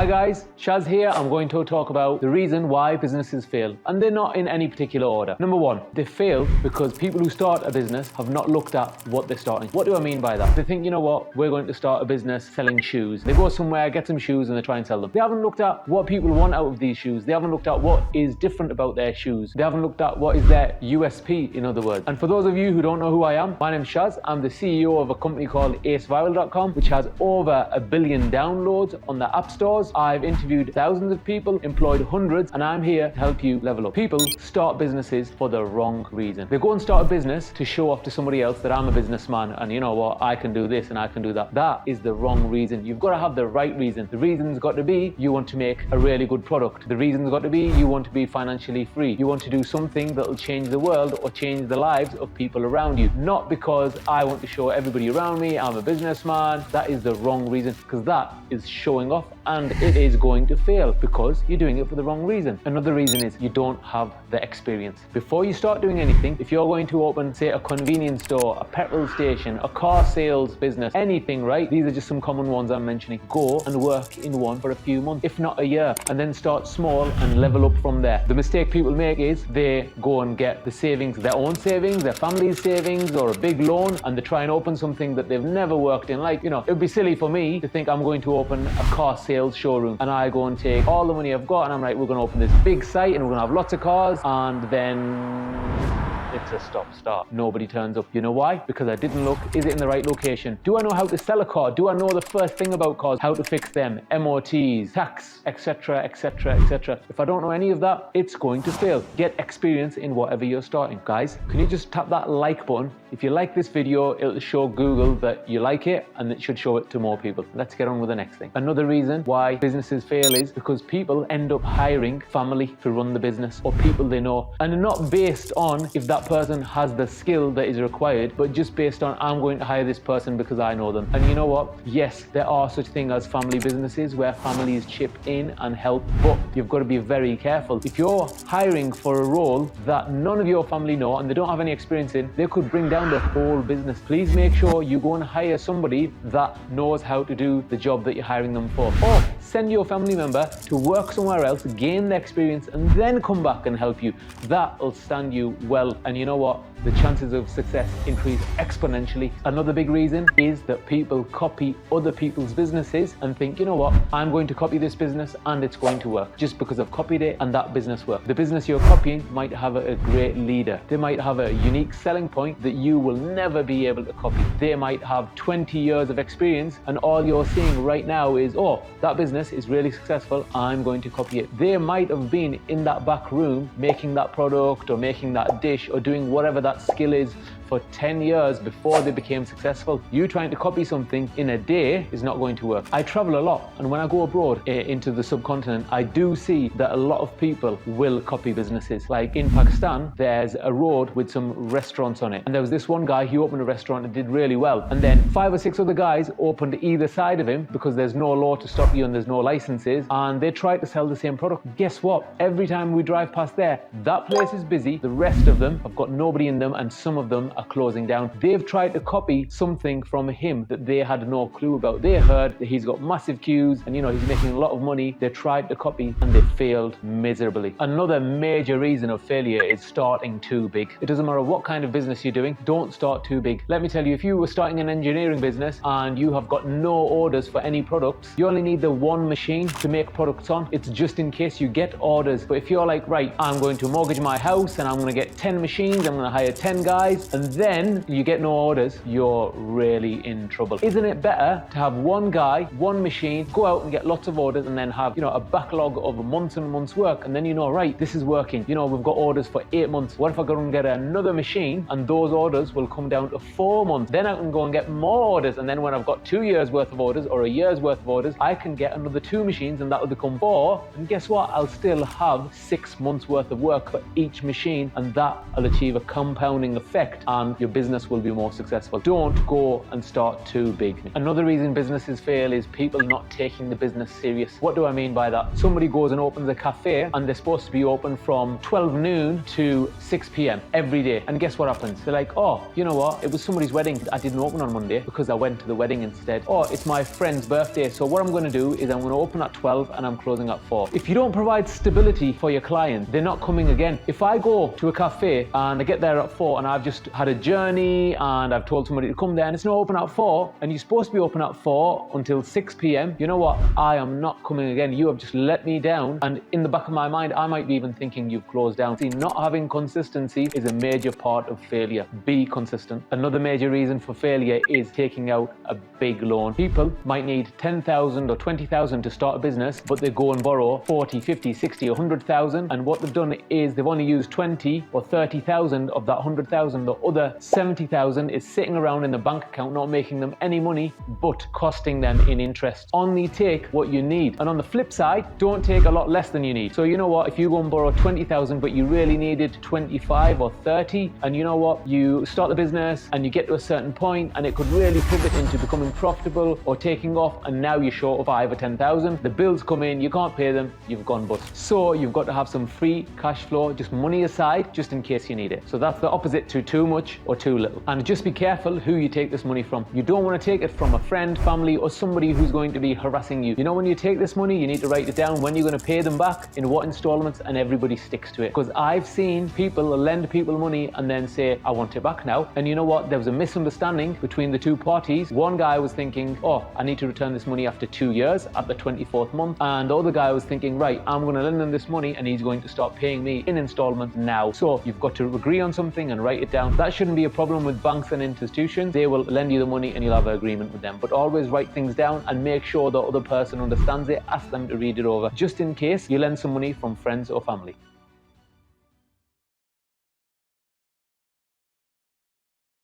Hi guys, Shaz here. I'm going to talk about the reason why businesses fail, and they're not in any particular order. Number one, they fail because people who start a business have not looked at what they're starting. What do I mean by that? They think, you know what, we're going to start a business selling shoes. They go somewhere, get some shoes, and they try and sell them. They haven't looked at what people want out of these shoes. They haven't looked at what is different about their shoes. They haven't looked at what is their USP, in other words. And for those of you who don't know who I am, my name's Shaz. I'm the CEO of a company called aceviral.com, which has over 1 billion downloads on the app stores. I've interviewed thousands of people, employed hundreds, and I'm here to help you level up. People start businesses for the wrong reason. They go and start a business to show off to somebody else that I'm a businessman and you know what, I can do this and I can do that. That is the wrong reason. You've got to have the right reason. The reason's got to be you want to make a really good product. The reason's got to be you want to be financially free. You want to do something that'll change the world or change the lives of people around you. Not because I want to show everybody around me I'm a businessman. That is the wrong reason, because that is showing off and it is going to fail because you're doing it for the wrong reason. Another reason is you don't have the experience. Before you start doing anything, if you're going to open, say, a convenience store, a petrol station, a car sales business, anything, right? These are just some common ones I'm mentioning. Go and work in one for a few months, if not a year, and then start small and level up from there. The mistake people make is they go and get the savings, their own savings, their family's savings, or a big loan, and they try and open something that they've never worked in. Like, you know, it would be silly for me to think I'm going to open a car sales showroom and I go and take all the money I've got and I'm like, we're going to open this big site and we're going to have lots of cars, and then it's a stop-start. Nobody turns up. You know why? Because I didn't look. Is it in the right location? Do I know how to sell a car? Do I know the first thing about cars? How to fix them? MOTs, tax, etc., etc., etc. If I don't know any of that, it's going to fail. Get experience in whatever you're starting. Guys, can you just tap that like button? If you like this video, it'll show Google that you like it and it should show it to more people. Let's get on with the next thing. Another reason why businesses fail is because people end up hiring family to run the business or people they know, and not based on if that person has the skill that is required, but just based on I'm going to hire this person because I know them. And you know what? Yes, there are such things as family businesses where families chip in and help, but you've got to be very careful. If you're hiring for a role that none of your family know and they don't have any experience in, they could bring down the whole business. Please make sure you go and hire somebody that knows how to do the job that you're hiring them for. Or send your family member to work somewhere else, gain the experience, and then come back and help you. That will stand you well. And you know what? The chances of success increase exponentially. Another big reason is that people copy other people's businesses and think, you know what, I'm going to copy this business and it's going to work just because I've copied it and that business worked. The business you're copying might have a great leader. They might have a unique selling point that you will never be able to copy. They might have 20 years of experience and all you're seeing right now is, oh, that business is really successful, I'm going to copy it. They might have been in that back room making that product or making that dish or doing whatever that skill is for 10 years before they became successful. You trying to copy something in a day is not going to work. I travel a lot, and when I go abroad into the subcontinent, I do see that a lot of people will copy businesses. Like in Pakistan, there's a road with some restaurants on it, and there was this one guy, he opened a restaurant and did really well, and then 5 or 6 other guys opened either side of him because there's no law to stop you and there's no licenses, and they tried to sell the same product. Guess what? Every time we drive past there, that place is busy, the rest of them have got nobody in them, and some of them are closing down. They've tried to copy something from him that they had no clue about. They heard that he's got massive queues and you know he's making a lot of money. They tried to copy and they failed miserably. Another major reason of failure is starting too big. It doesn't matter what kind of business you're doing, don't start too big. Let me tell you, if you were starting an engineering business and you have got no orders for any products, you only need the one machine to make products on. It's just in case you get orders. But if you're like, right, I'm going to mortgage my house and I'm going to get 10 machines, I'm going to hire 10 guys, and then you get no orders, you're really in trouble. Isn't it better to have one guy, one machine, go out and get lots of orders and then have, you know, a backlog of months and months work, and then you know, right, this is working. You know, we've got orders for 8 months. What if I go and get another machine and those orders will come down to 4 months? Then I can go and get more orders, and then when I've got 2 years worth of orders or a year's worth of orders, I can get another 2 machines and that will become 4, and guess what? I'll still have 6 months worth of work for each machine, and that will achieve a compounding effect and your business will be more successful. Don't go and start too big. Another reason businesses fail is people not taking the business serious. What do I mean by that? Somebody goes and opens a cafe and they're supposed to be open from 12 noon to 6 p.m. every day. And guess what happens? They're like, oh, you know what? It was somebody's wedding. I didn't open on Monday because I went to the wedding instead. Or it's my friend's birthday. So what I'm going to do is I'm going to open at 12 and I'm closing at 4. If you don't provide stability for your client, they're not coming again. If I go to a cafe and I get there at 4 and I've just had a journey and I've told somebody to come there and it's not open at 4 and you're supposed to be open at 4 until 6 p.m., you know what? I am not coming again. You have just let me down. And in the back of my mind, I might be even thinking you've closed down. See, not having consistency is a major part of failure. Be consistent. Another major reason for failure is taking out a big loan. People might need 10,000 or 20,000 to start a business, but they go and borrow 40, 50, 60, 100,000. And what they've done is they've only used 20 or 30,000 of that 100,000. The other 70,000 is sitting around in the bank account, not making them any money, but costing them in interest. Only take what you need. And on the flip side, don't take a lot less than you need. So you know what, if you go and borrow 20,000 but you really needed 25 or 30, and you know what, you start the business and you get to a certain point and it could really pivot into becoming profitable or taking off, and now you're short of 5 or 10,000, the bills come in, you can't pay them, you've gone bust. So you've got to have some free cash flow, just money aside, just in case you need it. So that's the opposite to too much or too little. And just be careful who you take this money from. You don't want to take it from a friend, family, or somebody who's going to be harassing you. You know, when you take this money, you need to write it down when you're going to pay them back, in what installments, and everybody sticks to it. Because I've seen people lend people money and then say, I want it back now. And you know what? There was a misunderstanding between the two parties. One guy was thinking, oh, I need to return this money after 2 years at the 24th month. And the other guy was thinking, right, I'm going to lend him this money and he's going to start paying me in installments now. So you've got to agree on something and write it down. That shouldn't be a problem with banks and institutions. They will lend you the money and you'll have an agreement with them. But always write things down and make sure the other person understands it. Ask them to read it over, just in case you lend some money from friends or family.